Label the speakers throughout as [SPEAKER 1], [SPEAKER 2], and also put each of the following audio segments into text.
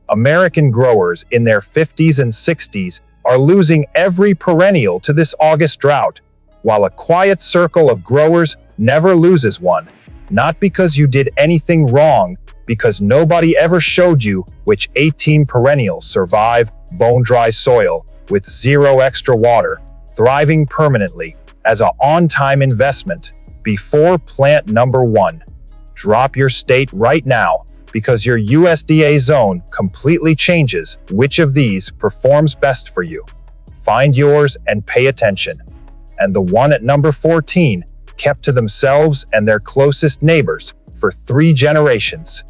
[SPEAKER 1] American growers in their 50s and 60s are losing every perennial to this August drought, while a quiet circle of growers never loses one. Not because you did anything wrong, because nobody ever showed you which 18 perennials survive bone-dry soil with zero extra water, thriving permanently as an on-time investment. Before plant number 1. Drop your state right now, because your USDA zone completely changes which of these performs best for you. Find yours and pay attention. And the one at number 14, kept to themselves and their closest neighbors for 3 generations.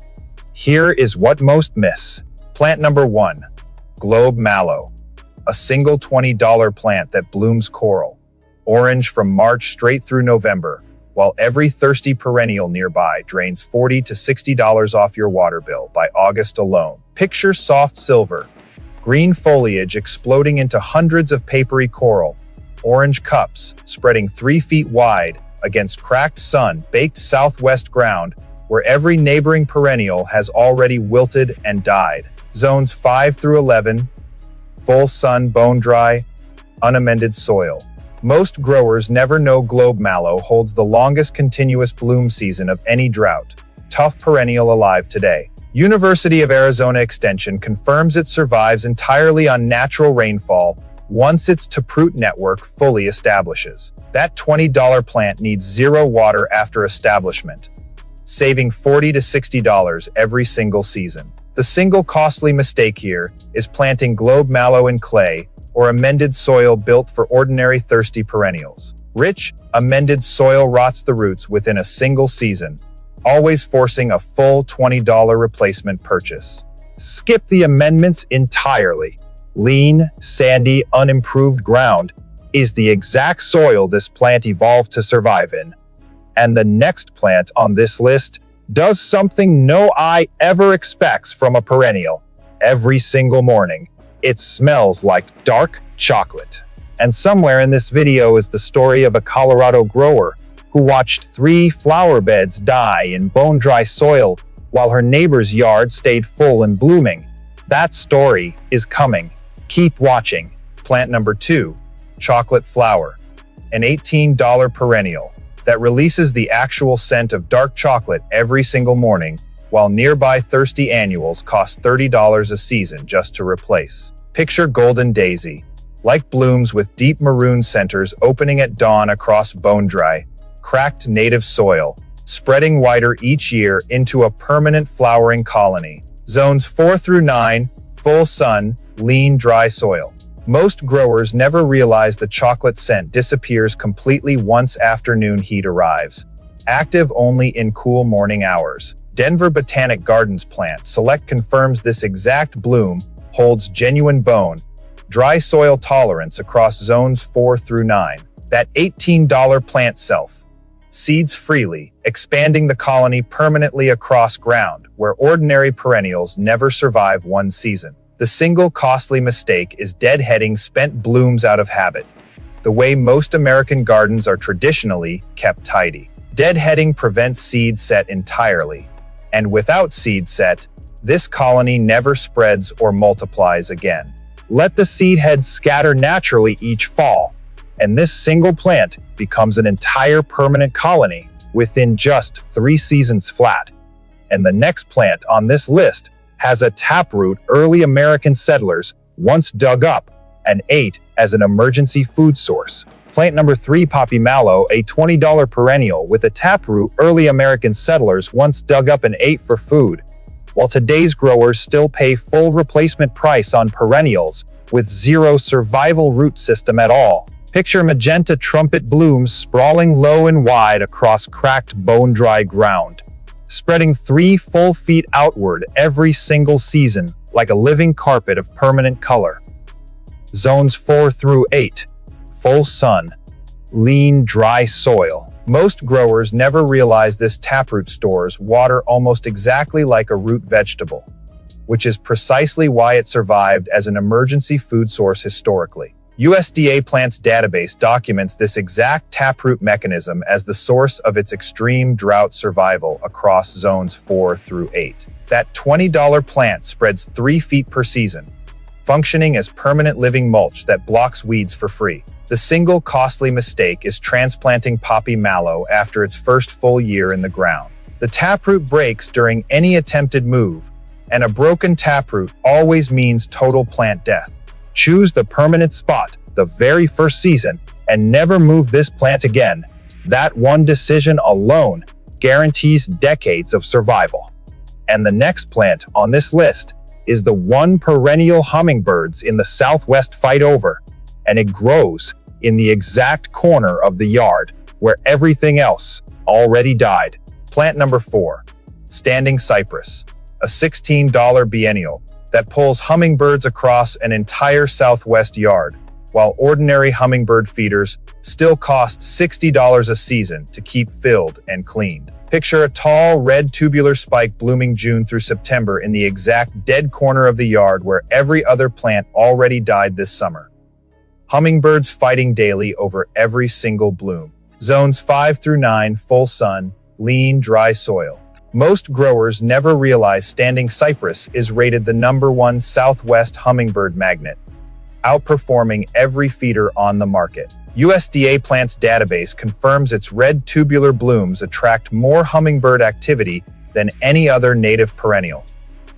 [SPEAKER 1] Here is what most miss. Plant number 1. Globe mallow. A single $20 plant that blooms coral, orange from March straight through November, while every thirsty perennial nearby drains $40 to $60 off your water bill by August alone. Picture soft silver, green foliage exploding into hundreds of papery coral, orange cups spreading 3 feet wide against cracked sun-baked southwest ground where every neighboring perennial has already wilted and died. Zones 5 through 11, full sun, bone-dry, unamended soil. Most growers never know globe mallow holds the longest continuous bloom season of any drought. Tough perennial alive today. University of Arizona Extension confirms it survives entirely on natural rainfall once its taproot network fully establishes. That $20 plant needs zero water after establishment, saving $40 to $60 every single season. The single costly mistake here is planting globe mallow in clay or amended soil built for ordinary thirsty perennials. Rich, amended soil rots the roots within a single season, always forcing a full $20 replacement purchase. Skip the amendments entirely. Lean, sandy, unimproved ground is the exact soil this plant evolved to survive in. And the next plant on this list does something no eye ever expects from a perennial. Every single morning, it smells like dark chocolate. And somewhere in this video is the story of a Colorado grower who watched 3 flower beds die in bone-dry soil while her neighbor's yard stayed full and blooming. That story is coming. Keep watching. Plant number 2, chocolate flower, an $18 perennial that releases the actual scent of dark chocolate every single morning, while nearby thirsty annuals cost $30 a season just to replace. Picture golden daisy, like blooms with deep maroon centers opening at dawn across bone-dry, cracked native soil, spreading wider each year into a permanent flowering colony. Zones 4 through 9, full sun, lean, dry soil. Most growers never realize the chocolate scent disappears completely once afternoon heat arrives, active only in cool morning hours. Denver Botanic Gardens plant select confirms this exact bloom holds genuine bone, dry soil tolerance across zones 4 through 9. That $18 plant self seeds freely, expanding the colony permanently across ground where ordinary perennials never survive one season. The single costly mistake is deadheading spent blooms out of habit, the way most American gardens are traditionally kept tidy. Deadheading prevents seed set entirely, and without seed set, this colony never spreads or multiplies again. Let the seed heads scatter naturally each fall, and this single plant becomes an entire permanent colony within just 3 seasons flat. And the next plant on this list has a taproot early American settlers once dug up and ate as an emergency food source. Plant number 3, poppy mallow, a $20 perennial with a taproot early American settlers once dug up and ate for food, while today's growers still pay full replacement price on perennials with zero survival root system at all. Picture magenta trumpet blooms sprawling low and wide across cracked bone-dry ground, spreading 3 full feet outward every single season like a living carpet of permanent color. Zones 4 through 8, full sun, lean, dry soil. Most growers never realize this taproot stores water almost exactly like a root vegetable, which is precisely why it survived as an emergency food source historically. USDA Plants Database documents this exact taproot mechanism as the source of its extreme drought survival across zones 4 through 8. That $20 plant spreads 3 feet per season, functioning as permanent living mulch that blocks weeds for free. The single costly mistake is transplanting poppy mallow after its first full year in the ground. The taproot breaks during any attempted move, and a broken taproot always means total plant death. Choose the permanent spot the very first season and never move this plant again. That one decision alone guarantees decades of survival. And the next plant on this list is the one perennial hummingbirds in the Southwest fight over, and it grows in the exact corner of the yard where everything else already died. Plant number 4, standing cypress, a $16 biennial that pulls hummingbirds across an entire Southwest yard, while ordinary hummingbird feeders still cost $60 a season to keep filled and cleaned. Picture a tall, red tubular spike blooming June through September in the exact dead corner of the yard where every other plant already died this summer. Hummingbirds fighting daily over every single bloom. Zones 5 through 9, full sun, lean, dry soil. Most growers never realize standing cypress is rated the #1 Southwest hummingbird magnet, outperforming every feeder on the market. USDA Plants database confirms its red tubular blooms attract more hummingbird activity than any other native perennial.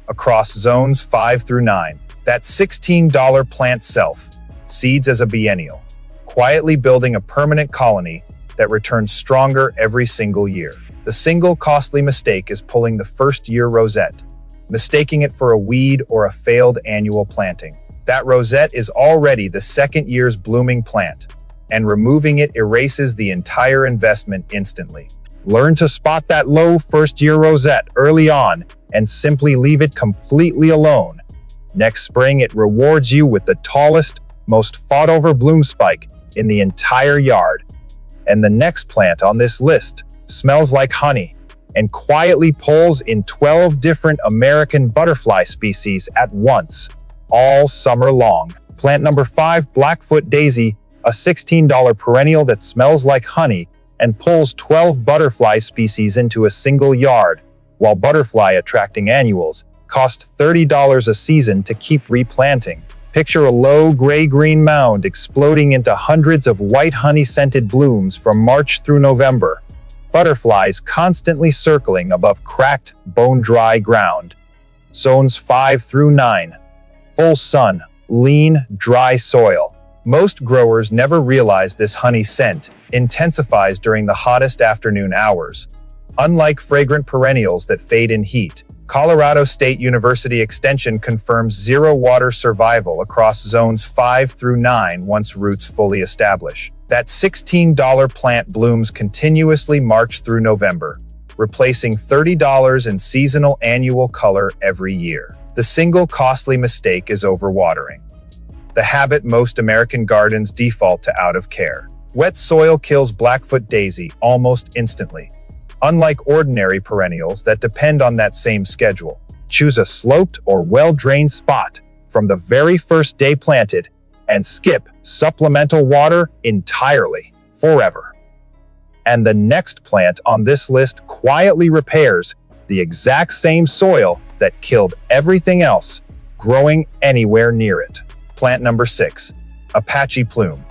[SPEAKER 1] Across zones 5 through 9, that $16 plant self seeds as a biennial, quietly building a permanent colony that returns stronger every single year. The single costly mistake is pulling the first-year rosette, mistaking it for a weed or a failed annual planting. That rosette is already the second year's blooming plant, and removing it erases the entire investment instantly. Learn to spot that low first-year rosette early on and simply leave it completely alone. Next spring, it rewards you with the tallest, most fought-over bloom spike in the entire yard. And the next plant on this list smells like honey and quietly pulls in 12 different American butterfly species at once, all summer long. Plant number 5, Blackfoot daisy, a $16 perennial that smells like honey and pulls 12 butterfly species into a single yard, while butterfly-attracting annuals cost $30 a season to keep replanting. Picture a low gray-green mound exploding into hundreds of white honey-scented blooms from March through November. Butterflies constantly circling above cracked, bone-dry ground. Zones 5 through 9. Full sun, lean, dry soil. Most growers never realize this honey scent intensifies during the hottest afternoon hours. Unlike fragrant perennials that fade in heat, Colorado State University Extension confirms zero water survival across zones 5 through 9 once roots fully establish. That $16 plant blooms continuously March through November, replacing $30 in seasonal annual color every year. The single costly mistake is overwatering, the habit most American gardens default to out of care. Wet soil kills Blackfoot daisy almost instantly. Unlike ordinary perennials that depend on that same schedule, choose a sloped or well-drained spot from the very first day planted and skip supplemental water entirely, forever. And the next plant on this list quietly repairs the exact same soil that killed everything else growing anywhere near it. Plant number 6, Apache plume,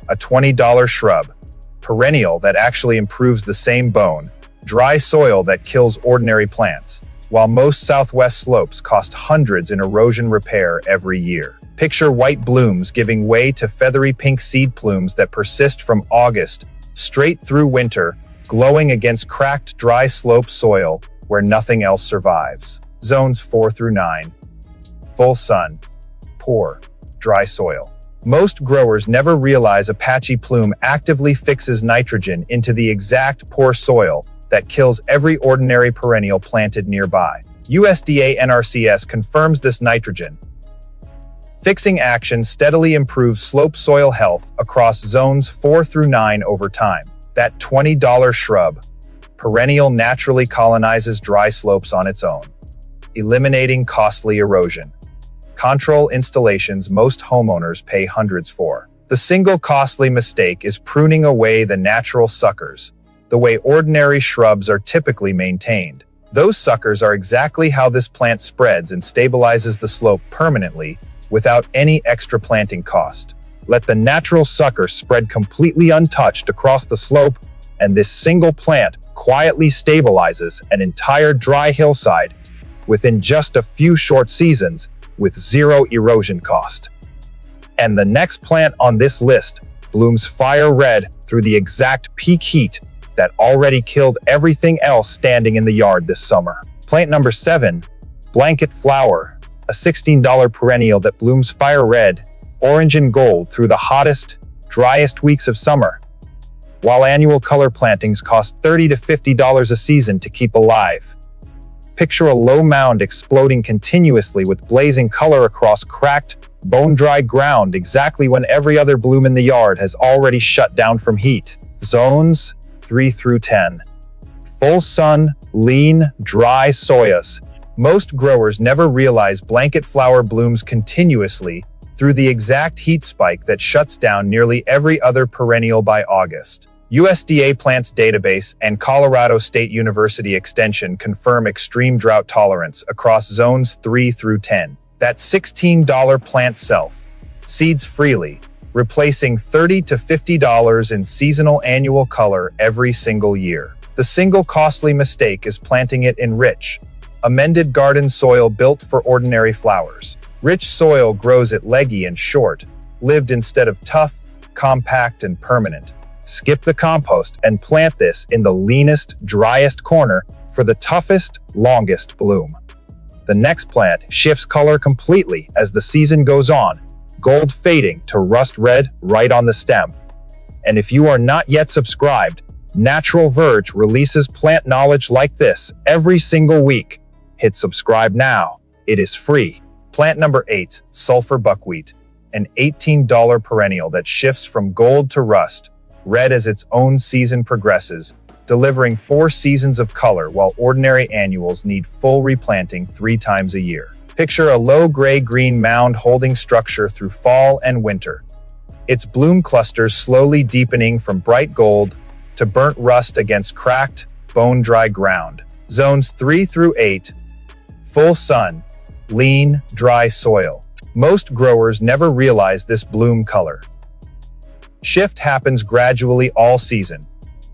[SPEAKER 1] a $20 shrub, perennial that actually improves the same bone, dry soil that kills ordinary plants, while most Southwest slopes cost hundreds in erosion repair every year. Picture white blooms giving way to feathery pink seed plumes that persist from August straight through winter, glowing against cracked, dry slope soil where nothing else survives. Zones 4 through 9. Full sun, poor, dry soil. Most growers never realize Apache plume actively fixes nitrogen into the exact poor soil that kills every ordinary perennial planted nearby. USDA NRCS confirms this nitrogen fixing action steadily improves slope soil health across zones 4 through 9 over time. That $20 shrub, perennial naturally colonizes dry slopes on its own, eliminating costly erosion. Control installations most homeowners pay hundreds for. The single costly mistake is pruning away the natural suckers, the way ordinary shrubs are typically maintained. Those suckers are exactly how this plant spreads and stabilizes the slope permanently without any extra planting cost. Let the natural sucker spread completely untouched across the slope, and this single plant quietly stabilizes an entire dry hillside within just a few short seasons with zero erosion cost. And the next plant on this list blooms fire red through the exact peak heat that already killed everything else standing in the yard this summer. Plant number 7, blanket flower, a $16 perennial that blooms fire red, orange and gold through the hottest, driest weeks of summer. While annual color plantings cost $30 to $50 a season to keep alive. Picture a low mound exploding continuously with blazing color across cracked, bone-dry ground exactly when every other bloom in the yard has already shut down from heat. Zones 3 through 10. Full sun, lean, dry soils. Most growers never realize blanket flower blooms continuously through the exact heat spike that shuts down nearly every other perennial by August. USDA Plants Database and Colorado State University Extension confirm extreme drought tolerance across zones 3 through 10. That $16 plant seeds freely, replacing $30 to $50 in seasonal annual color every single year. The single costly mistake is planting it in rich, amended garden soil built for ordinary flowers. Rich soil grows it leggy and short-lived instead of tough, compact, and permanent. Skip the compost and plant this in the leanest, driest corner for the toughest, longest bloom. The next plant shifts color completely as the season goes on, gold fading to rust red right on the stem. And if you are not yet subscribed, Natural Verge releases plant knowledge like this every single week. Hit subscribe now. It is free. Plant number 8, Sulfur buckwheat, an $18 perennial that shifts from gold to rust, red as its own season progresses, delivering 4 seasons of color while ordinary annuals need full replanting 3 times a year. Picture a low gray-green mound holding structure through fall and winter. Its bloom clusters slowly deepening from bright gold to burnt rust against cracked, bone-dry ground. Zones 3 through 8. Full sun, lean, dry soil. Most growers never realize this bloom color shift happens gradually all season,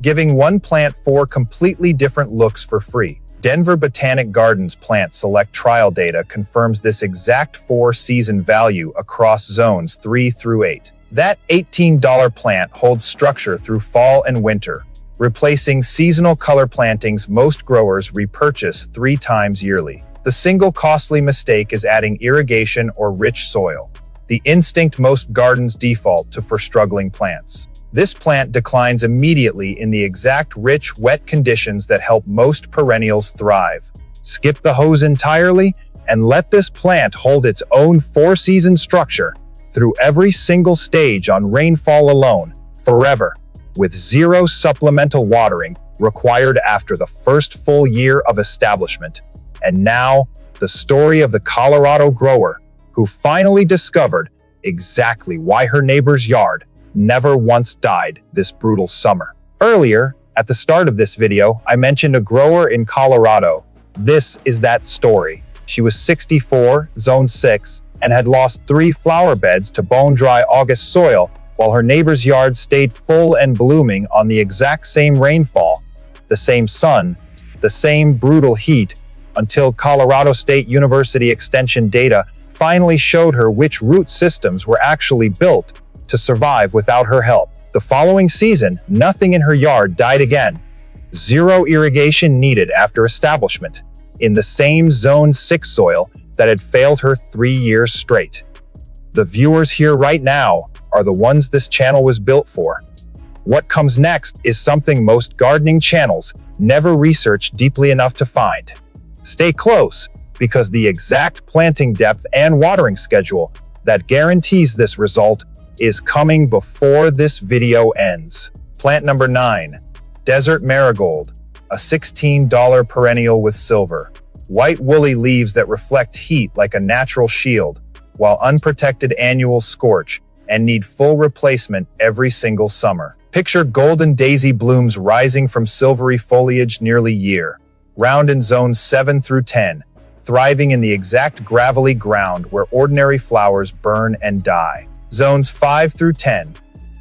[SPEAKER 1] giving one plant 4 completely different looks for free. Denver Botanic Gardens plant select trial data confirms this exact 4-season value across zones 3 through 8. That $18 plant holds structure through fall and winter, replacing seasonal color plantings most growers repurchase 3 times yearly. The single costly mistake is adding irrigation or rich soil, the instinct most gardens default to for struggling plants. This plant declines immediately in the exact rich, wet conditions that help most perennials thrive. Skip the hose entirely and let this plant hold its own 4-season structure through every single stage on rainfall alone, forever, with 0 supplemental watering required after the first full year of establishment. And now, the story of the Colorado grower who finally discovered exactly why her neighbor's yard never once died this brutal summer. Earlier, at the start of this video, I mentioned a grower in Colorado. This is that story. She was 64, zone 6, and had lost 3 flower beds to bone-dry August soil while her neighbor's yard stayed full and blooming on the exact same rainfall, the same sun, the same brutal heat, until Colorado State University Extension data finally showed her which root systems were actually built to survive without her help. The following season, nothing in her yard died again. 0 irrigation needed after establishment, in the same Zone 6 soil that had failed her 3 years straight. The viewers here right now are the ones this channel was built for. What comes next is something most gardening channels never research deeply enough to find. Stay close, because the exact planting depth and watering schedule that guarantees this result is coming before this video ends. Plant number 9, Desert Marigold, a $16 perennial with silver, white woolly leaves that reflect heat like a natural shield, while unprotected annuals scorch and need full replacement every single summer. Picture golden daisy blooms rising from silvery foliage nearly year, Round in zones 7 through 10, thriving in the exact gravelly ground where ordinary flowers burn and die. Zones 5 through 10,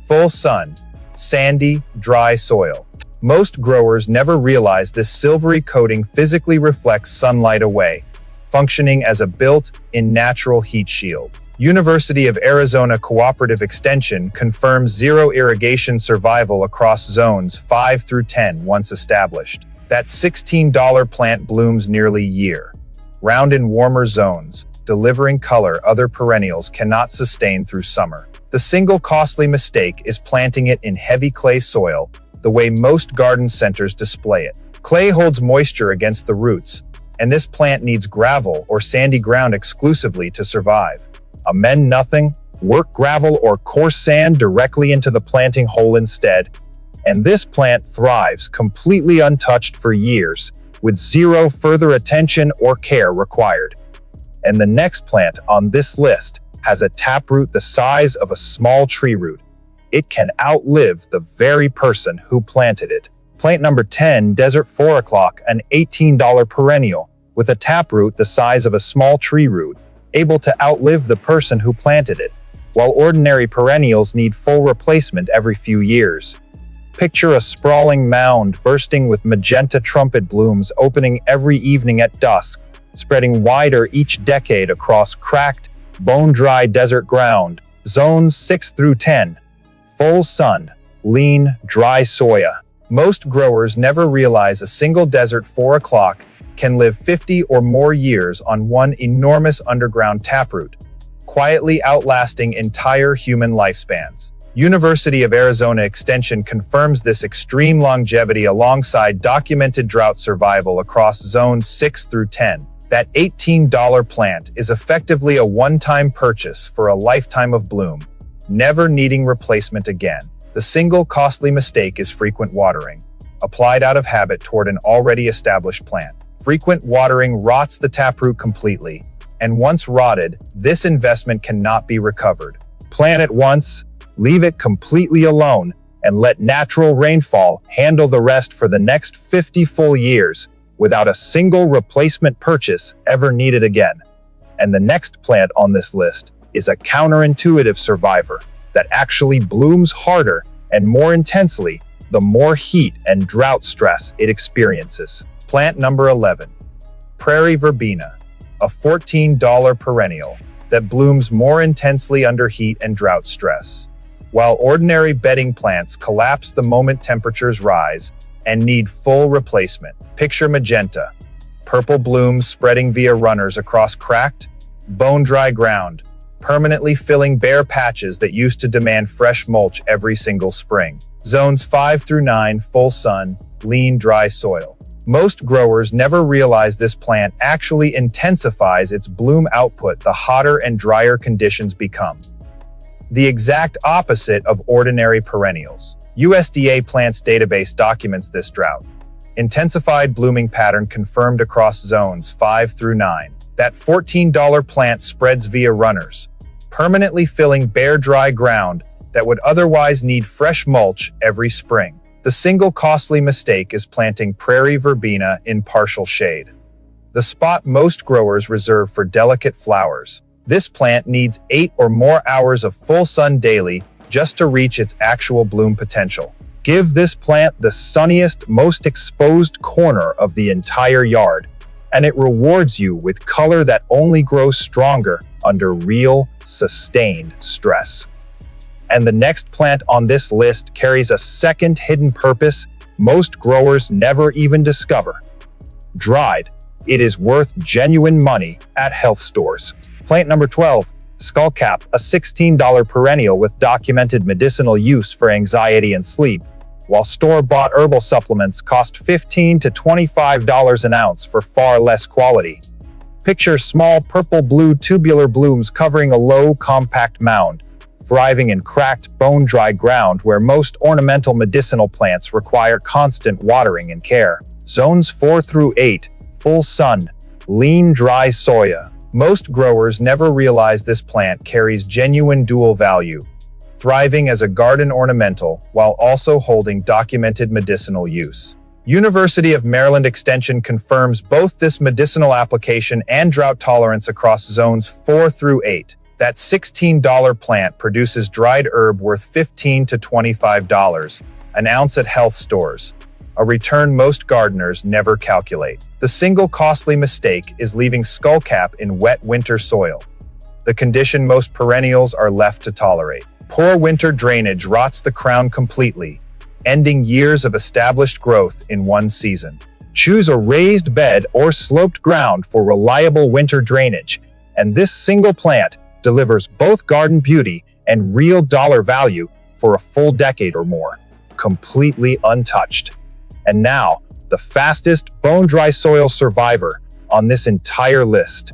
[SPEAKER 1] full sun, sandy, dry soil. Most growers never realize this silvery coating physically reflects sunlight away, functioning as a built-in natural heat shield. University of Arizona Cooperative Extension confirms zero irrigation survival across zones 5 through 10 once established. That $16 plant blooms nearly year. Round in warmer zones, delivering color other perennials cannot sustain through summer. The single costly mistake is planting it in heavy clay soil, the way most garden centers display it. Clay holds moisture against the roots, and this plant needs gravel or sandy ground exclusively to survive. Amend nothing, work gravel or coarse sand directly into the planting hole instead, and this plant thrives completely untouched for years, with zero further attention or care required. And the next plant on this list has a taproot the size of a small tree root. It can outlive the very person who planted it. Plant number 10, Desert 4 o'clock, an $18 perennial, with a taproot the size of a small tree root, able to outlive the person who planted it, while ordinary perennials need full replacement every few years. Picture a sprawling mound bursting with magenta trumpet blooms opening every evening at dusk, spreading wider each decade across cracked, bone-dry desert ground. Zones 6 through 10. Full sun, lean, dry soya. Most growers never realize a single Desert 4 o'clock can live 50 or more years on one enormous underground taproot, quietly outlasting entire human lifespans. University of Arizona Extension confirms this extreme longevity alongside documented drought survival across zones 6 through 10. That $18 plant is effectively a one-time purchase for a lifetime of bloom, never needing replacement again. The single costly mistake is frequent watering, applied out of habit toward an already established plant. Frequent watering rots the taproot completely, and once rotted, this investment cannot be recovered. Plant it once, leave it completely alone, and let natural rainfall handle the rest for the next 50 full years, without a single replacement purchase ever needed again. And the next plant on this list is a counterintuitive survivor that actually blooms harder and more intensely the more heat and drought stress it experiences. Plant number 11, Prairie verbena, a $14 perennial that blooms more intensely under heat and drought stress. While ordinary bedding plants collapse the moment temperatures rise and need full replacement. Picture magenta, purple blooms spreading via runners across cracked, bone-dry ground, permanently filling bare patches that used to demand fresh mulch every single spring. Zones 5 through 9, full sun, lean, dry soil. Most growers never realize this plant actually intensifies its bloom output the hotter and drier conditions become. The exact opposite of ordinary perennials. USDA Plants Database documents this drought. Intensified blooming pattern confirmed across zones 5 through 9. That $14 plant spreads via runners, permanently filling bare dry ground that would otherwise need fresh mulch every spring. The single costly mistake is planting prairie verbena in partial shade, the spot most growers reserve for delicate flowers. This plant needs 8 or more hours of full sun daily just to reach its actual bloom potential. Give this plant the sunniest, most exposed corner of the entire yard, and it rewards you with color that only grows stronger under real, sustained stress. And the next plant on this list carries a second hidden purpose most growers never even discover. Dried, it is worth genuine money at health stores. Plant number 12, Skullcap, a $16 perennial with documented medicinal use for anxiety and sleep, while store-bought herbal supplements cost $15 to $25 an ounce for far less quality. Picture small purple-blue tubular blooms covering a low, compact mound, thriving in cracked, bone-dry ground where most ornamental medicinal plants require constant watering and care. Zones 4 through 8, full sun, lean, dry soya. Most growers never realize this plant carries genuine dual value, thriving as a garden ornamental while also holding documented medicinal use. University of Maryland Extension confirms both this medicinal application and drought tolerance across zones 4 through 8. That $16 plant produces dried herb worth $15 to $25 an ounce at health stores, a return most gardeners never calculate. The single costly mistake is leaving skullcap in wet winter soil, the condition most perennials are left to tolerate. Poor winter drainage rots the crown completely, ending years of established growth in one season. Choose a raised bed or sloped ground for reliable winter drainage, and this single plant delivers both garden beauty and real dollar value for a full decade or more, completely untouched. And now, the fastest bone-dry soil survivor on this entire list.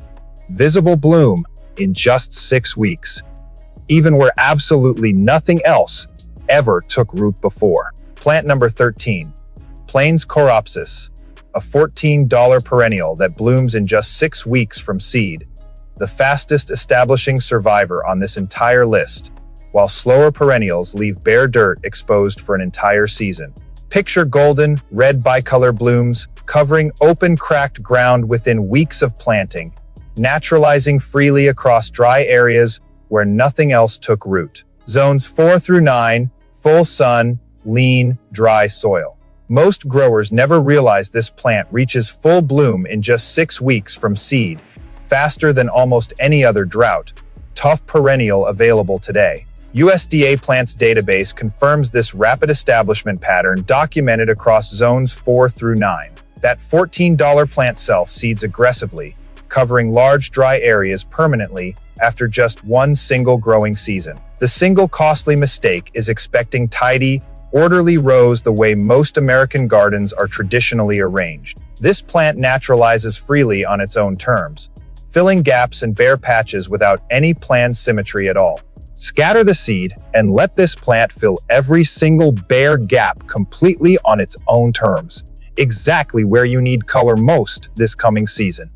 [SPEAKER 1] Visible bloom in just 6 weeks, even where absolutely nothing else ever took root before. Plant number 13, Plains coreopsis, a $14 perennial that blooms in just 6 weeks from seed, the fastest establishing survivor on this entire list, while slower perennials leave bare dirt exposed for an entire season. Picture golden, red bicolor blooms covering open, cracked ground within weeks of planting, naturalizing freely across dry areas where nothing else took root. Zones 4 through 9, full sun, lean, dry soil. Most growers never realize this plant reaches full bloom in just 6 weeks from seed, faster than almost any other drought, tough perennial available today. USDA Plants Database confirms this rapid establishment pattern documented across zones 4 through 9. That $14 plant self-seeds aggressively, covering large dry areas permanently after just one single growing season. The single costly mistake is expecting tidy, orderly rows the way most American gardens are traditionally arranged. This plant naturalizes freely on its own terms, filling gaps and bare patches without any planned symmetry at all. Scatter the seed and let this plant fill every single bare gap completely on its own terms, exactly where you need color most this coming season.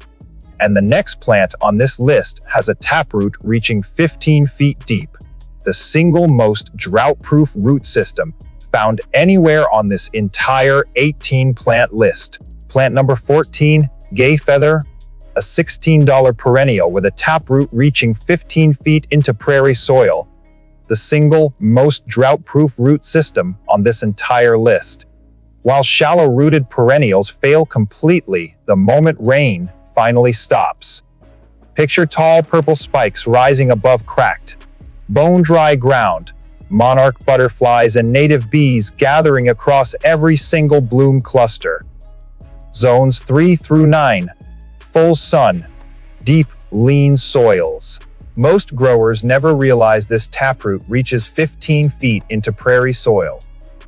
[SPEAKER 1] And the next plant on this list has a taproot reaching 15 feet deep, the single most drought-proof root system found anywhere on this entire 18-plant list. Plant number 14, Gay Feather, a $16 perennial with a taproot reaching 15 feet into prairie soil, the single most drought-proof root system on this entire list. While shallow-rooted perennials fail completely the moment rain finally stops. Picture tall purple spikes rising above cracked, bone-dry ground, monarch butterflies and native bees gathering across every single bloom cluster. Zones 3 through 9, full sun, deep, lean soils. Most growers never realize this taproot reaches 15 feet into prairie soil,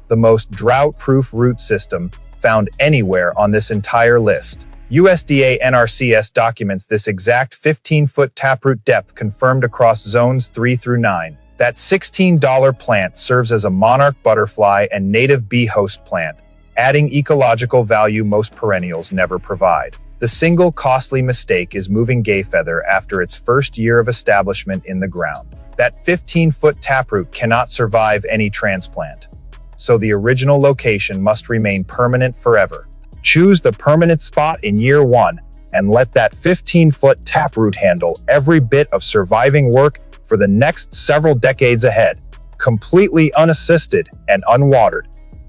[SPEAKER 1] the most drought-proof root system found anywhere on this entire list. USDA NRCS documents this exact 15-foot taproot depth confirmed across zones 3 through 9. That $16 plant serves as a monarch butterfly and native bee host plant, adding ecological value most perennials never provide. The single costly mistake is moving gay feather after its first year of establishment in the ground. That 15-foot taproot cannot survive any transplant, so the original location must remain permanent forever. Choose the permanent spot in year 1 and let that 15-foot taproot handle every bit of surviving work for the next several decades ahead, completely unassisted and unwatered.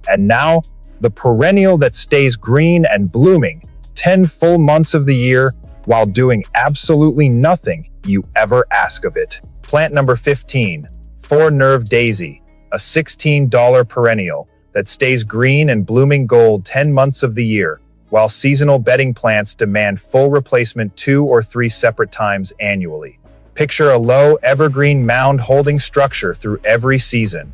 [SPEAKER 1] And now, the perennial that stays green and blooming 10 full months of the year while doing absolutely nothing you ever ask of it. Plant number 15, 4-nerve daisy, a $16 perennial that stays green and blooming gold 10 months of the year, while seasonal bedding plants demand full replacement 2 or 3 separate times annually. Picture a low, evergreen mound-holding structure through every season.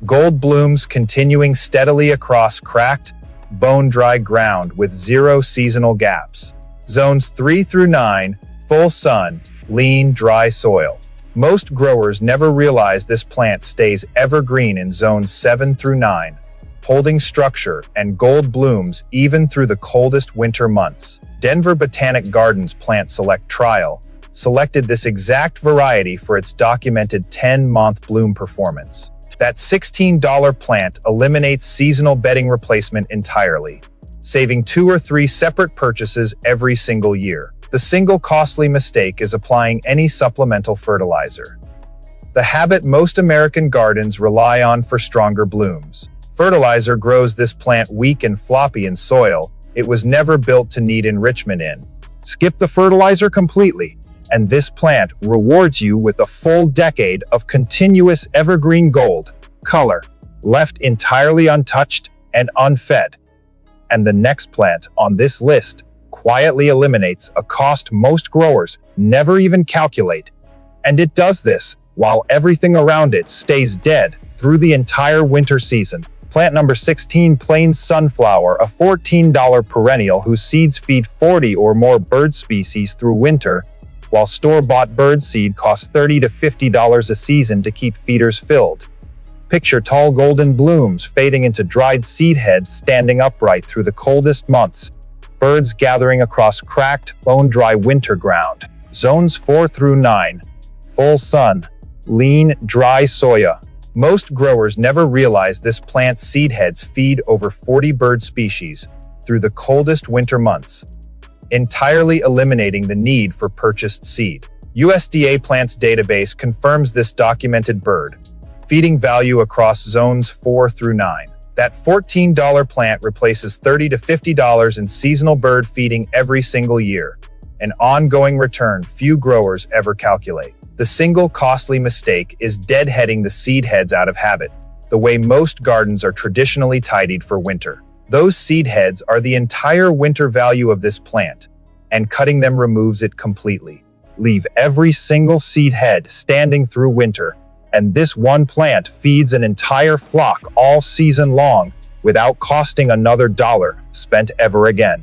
[SPEAKER 1] Gold blooms continuing steadily across cracked, bone-dry ground with 0 seasonal gaps. Zones 3 through 9, full sun, lean, dry soil. Most growers never realize this plant stays evergreen in zones 7 through 9, holding structure and gold blooms even through the coldest winter months. Denver Botanic Gardens Plant Select Trial selected this exact variety for its documented 10-month bloom performance. That $16 plant eliminates seasonal bedding replacement entirely, saving 2 or 3 separate purchases every single year. The single costly mistake is applying any supplemental fertilizer. The habit most American gardens rely on for stronger blooms. Fertilizer grows this plant weak and floppy in soil it was never built to need enrichment in. Skip the fertilizer completely, and this plant rewards you with a full decade of continuous evergreen gold color, left entirely untouched and unfed. And the next plant on this list quietly eliminates a cost most growers never even calculate. And it does this while everything around it stays dead through the entire winter season. Plant number 16, plain sunflower, a $14 perennial whose seeds feed 40 or more bird species through winter, while store-bought bird seed costs $30 to $50 a season to keep feeders filled. Picture tall golden blooms fading into dried seed heads standing upright through the coldest months, birds gathering across cracked, bone-dry winter ground. Zones 4 through 9. Full sun. Lean, dry soya. Most growers never realize this plant's seed heads feed over 40 bird species through the coldest winter months, entirely eliminating the need for purchased seed. USDA Plants Database confirms this documented bird feeding value across zones 4 through 9. That $14 plant replaces $30 to $50 in seasonal bird feeding every single year, an ongoing return few growers ever calculate. The single costly mistake is deadheading the seed heads out of habit, the way most gardens are traditionally tidied for winter. Those seed heads are the entire winter value of this plant, and cutting them removes it completely. Leave every single seed head standing through winter, and this one plant feeds an entire flock all season long without costing another dollar spent ever again.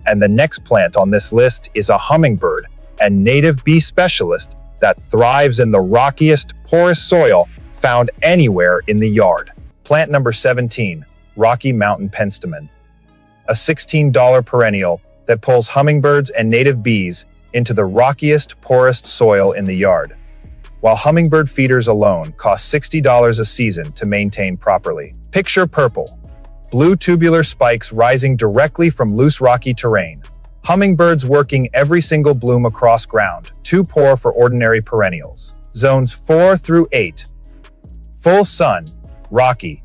[SPEAKER 1] And the next plant on this list is a hummingbird and native bee specialist that thrives in the rockiest, porous soil found anywhere in the yard. Plant number 17, Rocky Mountain penstemon, a $16 perennial that pulls hummingbirds and native bees into the rockiest, poorest soil in the yard, while hummingbird feeders alone cost $60 a season to maintain properly. Picture purple, blue tubular spikes rising directly from loose rocky terrain. Hummingbirds working every single bloom across ground, too poor for ordinary perennials. Zones 4 through 8. Full sun, rocky,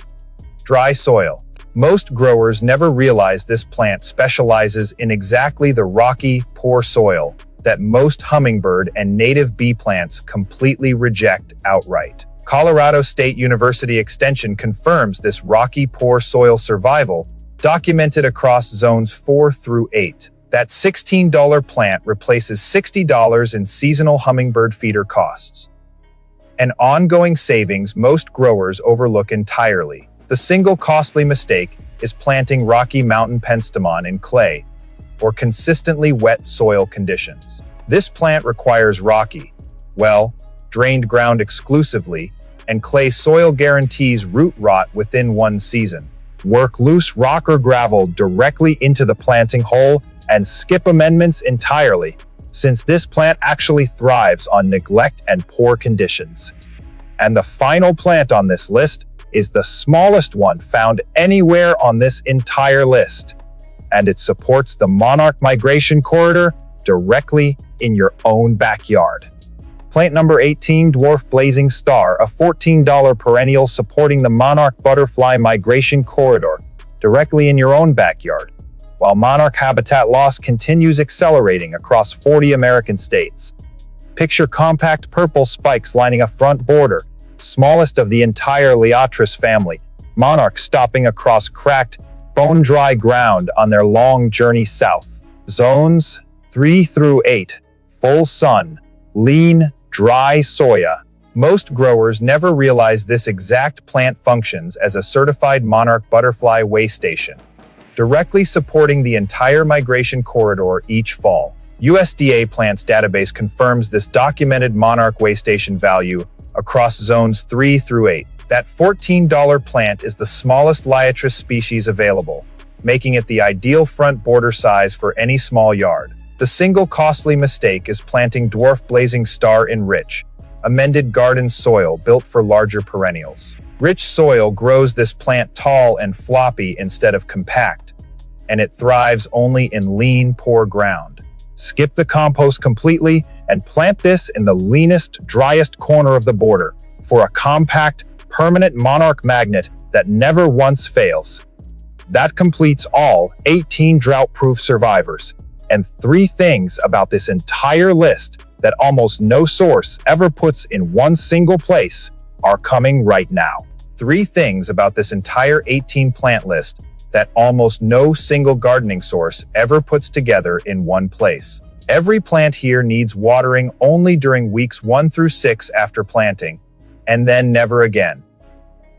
[SPEAKER 1] dry soil. Most growers never realize this plant specializes in exactly the rocky, poor soil that most hummingbird and native bee plants completely reject outright. Colorado State University Extension confirms this rocky, poor soil survival, documented across zones 4 through 8. That $16 plant replaces $60 in seasonal hummingbird feeder costs, an ongoing savings most growers overlook entirely. The single costly mistake is planting Rocky Mountain penstemon in clay or consistently wet soil conditions. This plant requires rocky, drained ground exclusively, and clay soil guarantees root rot within one season. Work loose rock or gravel directly into the planting hole and skip amendments entirely, since this plant actually thrives on neglect and poor conditions. And the final plant on this list is the smallest one found anywhere on this entire list, and it supports the monarch migration corridor directly in your own backyard. Plant number 18, dwarf blazing star, a $14 perennial supporting the monarch butterfly migration corridor directly in your own backyard, while monarch habitat loss continues accelerating across 40 American states. Picture compact purple spikes lining a front border, smallest of the entire Liatris family, monarchs stopping across cracked, bone-dry ground on their long journey south. Zones 3 through 8. Full sun, lean, dry soya. Most growers never realize this exact plant functions as a certified monarch butterfly way station, directly supporting the entire migration corridor each fall. USDA Plants Database confirms this documented monarch way station value across zones 3 through 8. That $14 plant is the smallest Liatris species available, making it the ideal front border size for any small yard. The single costly mistake is planting dwarf blazing star in rich, amended garden soil built for larger perennials. Rich soil grows this plant tall and floppy instead of compact, and it thrives only in lean, poor ground. Skip the compost completely and plant this in the leanest, driest corner of the border for a compact, permanent monarch magnet that never once fails. That completes all 18 drought-proof survivors. And 3 things about this entire list that almost no source ever puts in one single place are coming right now. 3 things about this entire 18 plant list that almost no single gardening source ever puts together in one place. Every plant here needs watering only during weeks 1 through 6 after planting, and then never again.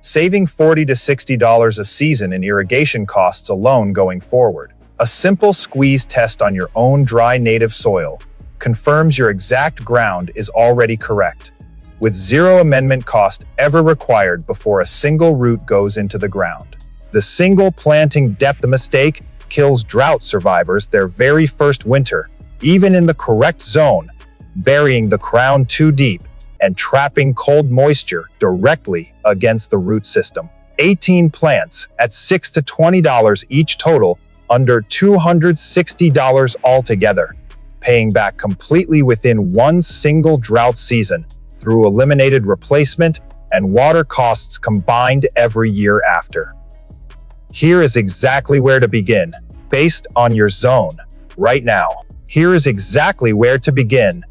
[SPEAKER 1] Saving $40 to $60 a season in irrigation costs alone going forward. A simple squeeze test on your own dry native soil confirms your exact ground is already correct, with 0 amendment cost ever required before a single root goes into the ground. The single planting depth mistake kills drought survivors their very first winter, even in the correct zone, burying the crown too deep and trapping cold moisture directly against the root system. 18 plants at $6 to $20 each total, under $260 altogether, paying back completely within one single drought season through eliminated replacement and water costs combined every year after. Here is exactly where to begin, based on your zone. Right now, here is exactly where to begin.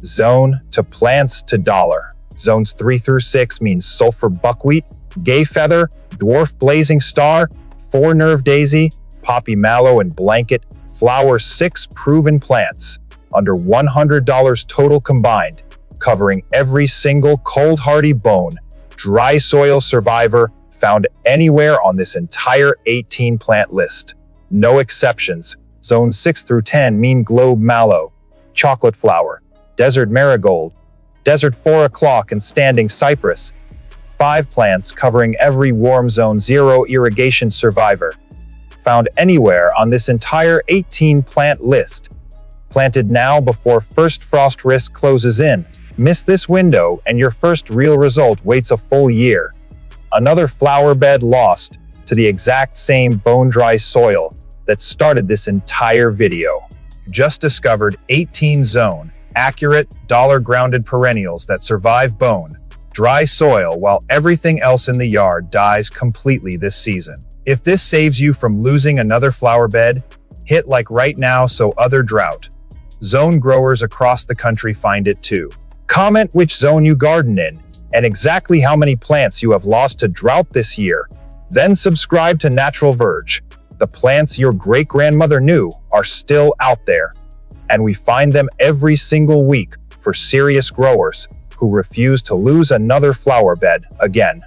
[SPEAKER 1] Zone to plants to dollar. Zones 3 through 6 means sulfur buckwheat, gay feather, dwarf blazing star, 4-nerve daisy, poppy mallow, and blanket flower. 6 proven plants, under $100 total combined, covering every single cold hardy bone, dry soil survivor found anywhere on this entire 18 plant list. No exceptions. Zones 6 through 10 mean globe mallow, chocolate flower, desert marigold, desert 4 o'clock, and standing cypress. 5 plants covering every warm zone 0 irrigation survivor found anywhere on this entire 18 plant list. Planted now before first frost risk closes in. Miss this window and your first real result waits a full year. Another flower bed lost to the exact same bone-dry soil that started this entire video. Just discovered 18 zone, accurate, dollar-grounded perennials that survive bone, dry soil while everything else in the yard dies completely this season. If this saves you from losing another flower bed, hit like right now so other drought zone growers across the country find it too. Comment which zone you garden in and exactly how many plants you have lost to drought this year. Then subscribe to Natural Verge. The plants your great-grandmother knew are still out there, and we find them every single week for serious growers who refuse to lose another flower bed again.